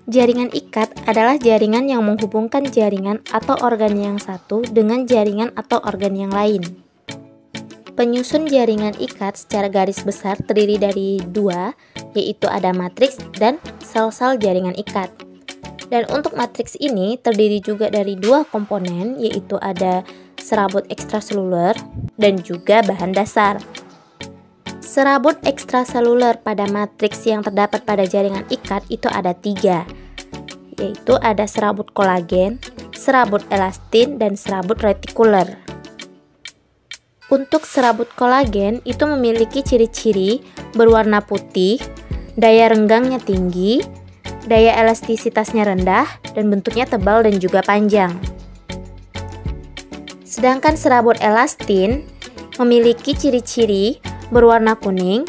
Jaringan ikat adalah jaringan yang menghubungkan jaringan atau organ yang satu dengan jaringan atau organ yang lain. Penyusun jaringan ikat secara garis besar terdiri dari dua, yaitu ada matriks dan sel-sel jaringan ikat. Dan untuk matriks ini terdiri juga dari dua komponen, yaitu ada serabut ekstraseluler dan juga bahan dasar. Serabut ekstraseluler pada matriks yang terdapat pada jaringan ikat itu ada tiga, yaitu ada serabut kolagen, serabut elastin, dan serabut retikuler. Untuk serabut kolagen itu memiliki ciri-ciri berwarna putih, daya renggangnya tinggi, daya elastisitasnya rendah, dan bentuknya tebal dan juga panjang. Sedangkan serabut elastin memiliki ciri-ciri berwarna kuning,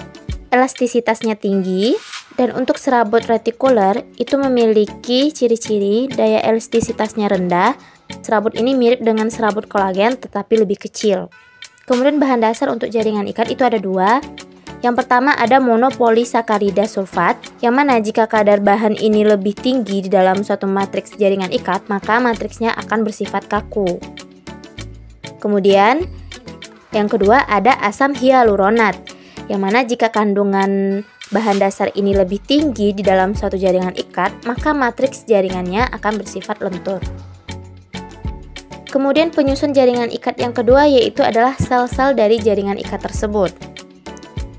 elastisitasnya tinggi, dan untuk serabut retikuler itu memiliki ciri-ciri daya elastisitasnya rendah. Serabut ini mirip dengan serabut kolagen tetapi lebih kecil. Kemudian bahan dasar untuk jaringan ikat itu ada dua. Yang pertama ada monopolisakarida sulfat, yang mana jika kadar bahan ini lebih tinggi di dalam suatu matriks jaringan ikat, maka matriksnya akan bersifat kaku. Kemudian yang kedua ada asam hyaluronat, yang mana jika kandungan bahan dasar ini lebih tinggi di dalam suatu jaringan ikat, maka matriks jaringannya akan bersifat lentur. Kemudian penyusun jaringan ikat yang kedua yaitu adalah sel-sel dari jaringan ikat tersebut.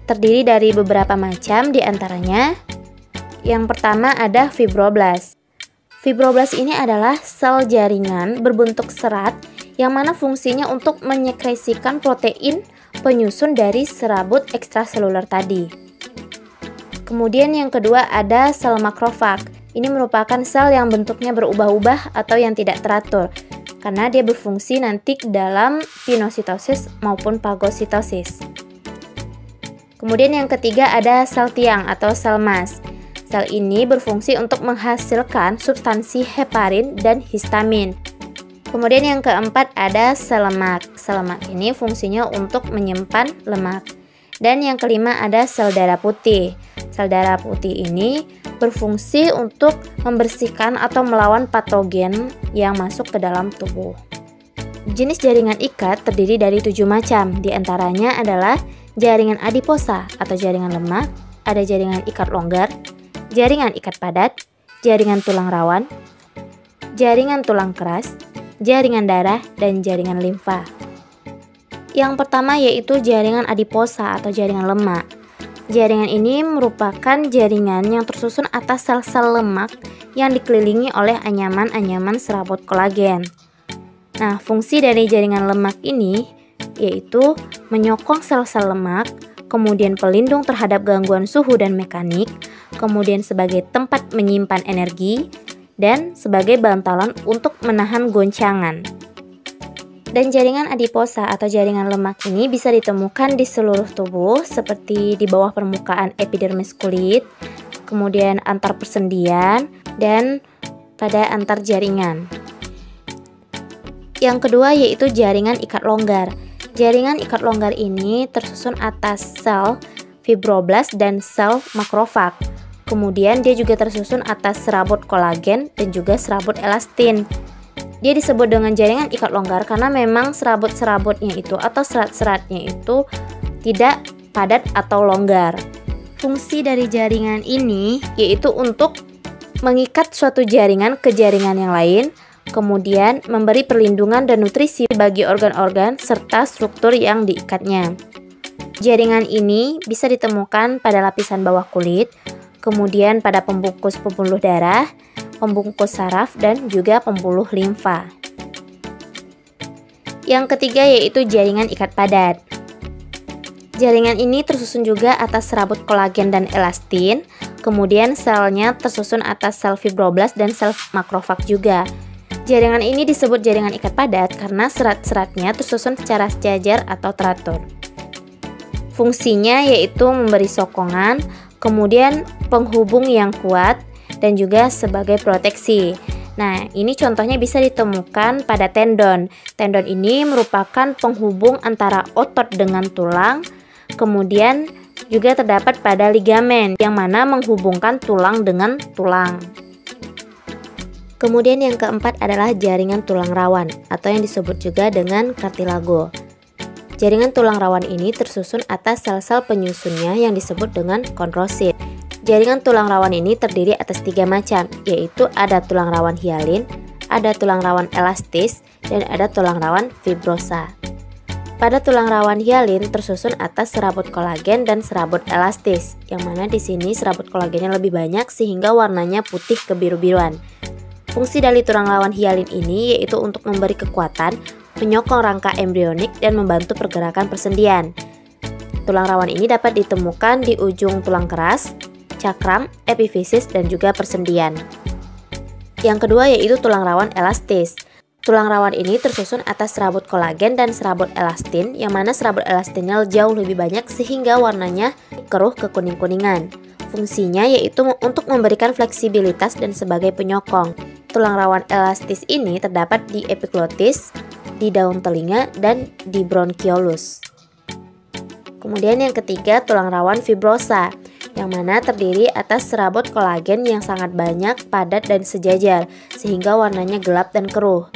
Terdiri dari beberapa macam, diantaranya yang pertama ada fibroblast. Fibroblast ini adalah sel jaringan berbentuk serat yang mana fungsinya untuk menyekresikan protein penyusun dari serabut ekstraseluler tadi. Kemudian yang kedua ada sel makrofag. Ini merupakan sel yang bentuknya berubah-ubah atau yang tidak teratur, karena dia berfungsi nanti dalam pinositosis maupun fagositosis. Kemudian yang ketiga ada sel tiang atau sel mas. Sel ini berfungsi untuk menghasilkan substansi heparin dan histamin. Kemudian yang keempat ada sel lemak. Sel lemak ini fungsinya untuk menyimpan lemak. Dan yang kelima ada sel darah putih. Sel darah putih ini berfungsi untuk membersihkan atau melawan patogen yang masuk ke dalam tubuh. Jenis jaringan ikat terdiri dari 7 macam. Di antaranya adalah jaringan adiposa atau jaringan lemak, ada jaringan ikat longgar, jaringan ikat padat, jaringan tulang rawan, jaringan tulang keras, jaringan darah, dan jaringan limfa. Yang pertama yaitu jaringan adiposa atau jaringan lemak. Jaringan ini merupakan jaringan yang tersusun atas sel-sel lemak yang dikelilingi oleh anyaman-anyaman serabut kolagen. Nah, fungsi dari jaringan lemak ini yaitu menyokong sel-sel lemak, kemudian pelindung terhadap gangguan suhu dan mekanik, kemudian sebagai tempat menyimpan energi, dan sebagai bantalan untuk menahan goncangan. Dan jaringan adiposa atau jaringan lemak ini bisa ditemukan di seluruh tubuh seperti di bawah permukaan epidermis kulit, kemudian antar persendian, dan pada antar jaringan. Yang kedua yaitu jaringan ikat longgar. Jaringan ikat longgar ini tersusun atas sel fibroblast dan sel makrofag. Kemudian dia juga tersusun atas serabut kolagen dan juga serabut elastin. Dia disebut dengan jaringan ikat longgar karena memang serabut-serabutnya itu atau serat-seratnya itu tidak padat atau longgar. Fungsi dari jaringan ini yaitu untuk mengikat suatu jaringan ke jaringan yang lain, kemudian memberi perlindungan dan nutrisi bagi organ-organ serta struktur yang diikatnya. Jaringan ini bisa ditemukan pada lapisan bawah kulit, kemudian pada pembungkus pembuluh darah, pembungkus saraf, dan juga pembuluh limfa. Yang ketiga yaitu jaringan ikat padat. Jaringan ini tersusun juga atas serabut kolagen dan elastin, kemudian selnya tersusun atas sel fibroblast dan sel makrofag juga. Jaringan ini disebut jaringan ikat padat karena serat-seratnya tersusun secara sejajar atau teratur. Fungsinya yaitu memberi sokongan, kemudian penghubung yang kuat, dan juga sebagai proteksi. Nah, ini contohnya bisa ditemukan pada tendon. Tendon ini merupakan penghubung antara otot dengan tulang, kemudian juga terdapat pada ligamen yang mana menghubungkan tulang dengan tulang. Kemudian yang keempat adalah jaringan tulang rawan atau yang disebut juga dengan kartilago. Jaringan tulang rawan ini tersusun atas sel-sel penyusunnya yang disebut dengan kondrosit. Jaringan tulang rawan ini terdiri atas 3 macam, yaitu ada tulang rawan hialin, ada tulang rawan elastis, dan ada tulang rawan fibrosa. Pada tulang rawan hialin tersusun atas serabut kolagen dan serabut elastis, yang mana di sini serabut kolagennya lebih banyak sehingga warnanya putih kebiru-biruan. Fungsi dari tulang rawan hialin ini yaitu untuk memberi kekuatan, menyokong rangka embrionik, dan membantu pergerakan persendian. Tulang rawan ini dapat ditemukan di ujung tulang keras, cakram, epifisis, dan juga persendian. Yang kedua yaitu tulang rawan elastis. Tulang rawan ini tersusun atas serabut kolagen dan serabut elastin, yang mana serabut elastinnya jauh lebih banyak sehingga warnanya keruh kekuning-kuningan. Fungsinya yaitu untuk memberikan fleksibilitas dan sebagai penyokong. Tulang rawan elastis ini terdapat di epiglotis, di daun telinga, dan di bronchiolus. Kemudian yang ketiga tulang rawan fibrosa, yang mana terdiri atas serabut kolagen yang sangat banyak, padat, dan sejajar, sehingga warnanya gelap dan keruh.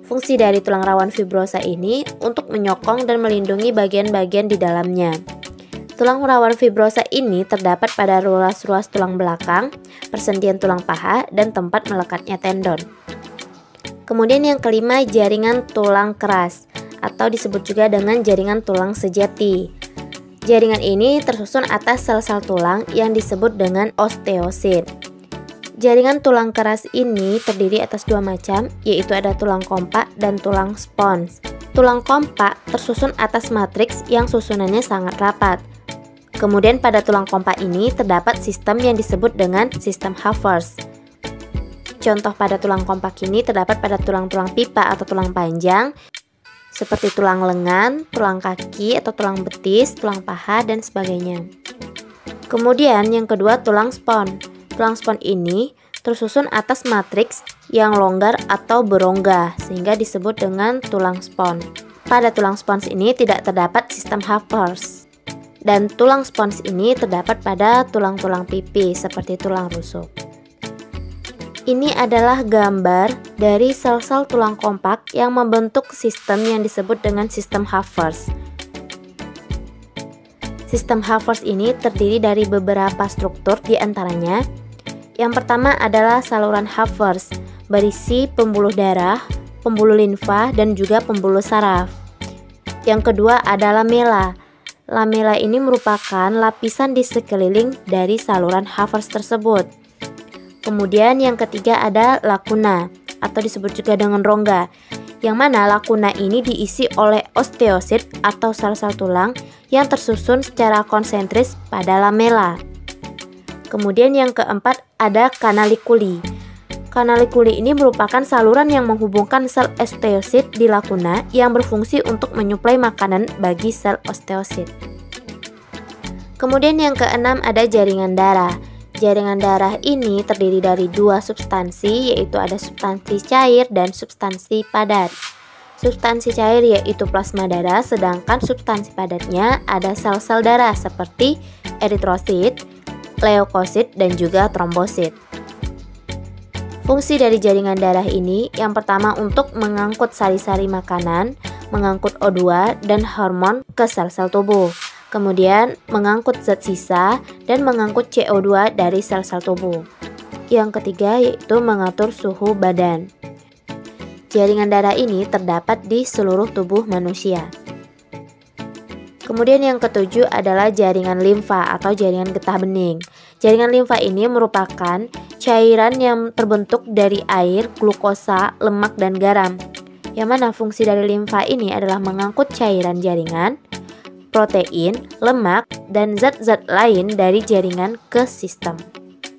Fungsi dari tulang rawan fibrosa ini untuk menyokong dan melindungi bagian-bagian di dalamnya. Tulang rawan fibrosa ini terdapat pada ruas-ruas tulang belakang, persendian tulang paha, dan tempat melekatnya tendon. Kemudian yang kelima, jaringan tulang keras, atau disebut juga dengan jaringan tulang sejati. Jaringan ini tersusun atas sel-sel tulang yang disebut dengan osteosit. Jaringan tulang keras ini terdiri atas 2 macam, yaitu ada tulang kompak dan tulang spons. Tulang kompak tersusun atas matriks yang susunannya sangat rapat. Kemudian pada tulang kompak ini terdapat sistem yang disebut dengan sistem Havers. Contoh pada tulang kompak ini terdapat pada tulang-tulang pipa atau tulang panjang, seperti tulang lengan, tulang kaki atau tulang betis, tulang paha, dan sebagainya. Kemudian yang kedua tulang spons. Tulang spons ini tersusun atas matriks yang longgar atau berongga sehingga disebut dengan tulang spons. Pada tulang spons ini tidak terdapat sistem Havers. Dan tulang spons ini terdapat pada tulang-tulang pipi seperti tulang rusuk. Ini adalah gambar dari sel-sel tulang kompak yang membentuk sistem yang disebut dengan sistem Havers. Sistem Havers ini terdiri dari beberapa struktur, di antaranya yang pertama adalah saluran Havers, berisi pembuluh darah, pembuluh limfa, dan juga pembuluh saraf. Yang kedua adalah lamela. Lamela ini merupakan lapisan di sekeliling dari saluran Havers tersebut. Kemudian yang ketiga ada lakuna, atau disebut juga dengan rongga, yang mana lakuna ini diisi oleh osteosit atau sel-sel tulang yang tersusun secara konsentris pada lamela. Kemudian yang keempat ada kanalikuli. Kanalikuli ini merupakan saluran yang menghubungkan sel osteosit di lakuna yang berfungsi untuk menyuplai makanan bagi sel osteosit. Kemudian yang keenam ada jaringan darah. Jaringan darah ini terdiri dari 2 substansi, yaitu ada substansi cair dan substansi padat. Substansi cair yaitu plasma darah, sedangkan substansi padatnya ada sel-sel darah seperti eritrosit, leukosit, dan juga trombosit. Fungsi dari jaringan darah ini yang pertama untuk mengangkut sari-sari makanan, mengangkut O2 dan hormon ke sel-sel tubuh. Kemudian mengangkut zat sisa dan mengangkut CO2 dari sel-sel tubuh. Yang ketiga yaitu mengatur suhu badan. Jaringan darah ini terdapat di seluruh tubuh manusia. Kemudian yang ketujuh adalah jaringan limfa atau jaringan getah bening. Jaringan limfa ini merupakan cairan yang terbentuk dari air, glukosa, lemak, dan garam. Yang mana fungsi dari limfa ini adalah mengangkut cairan jaringan, protein, lemak, dan zat-zat lain dari jaringan ke sistem.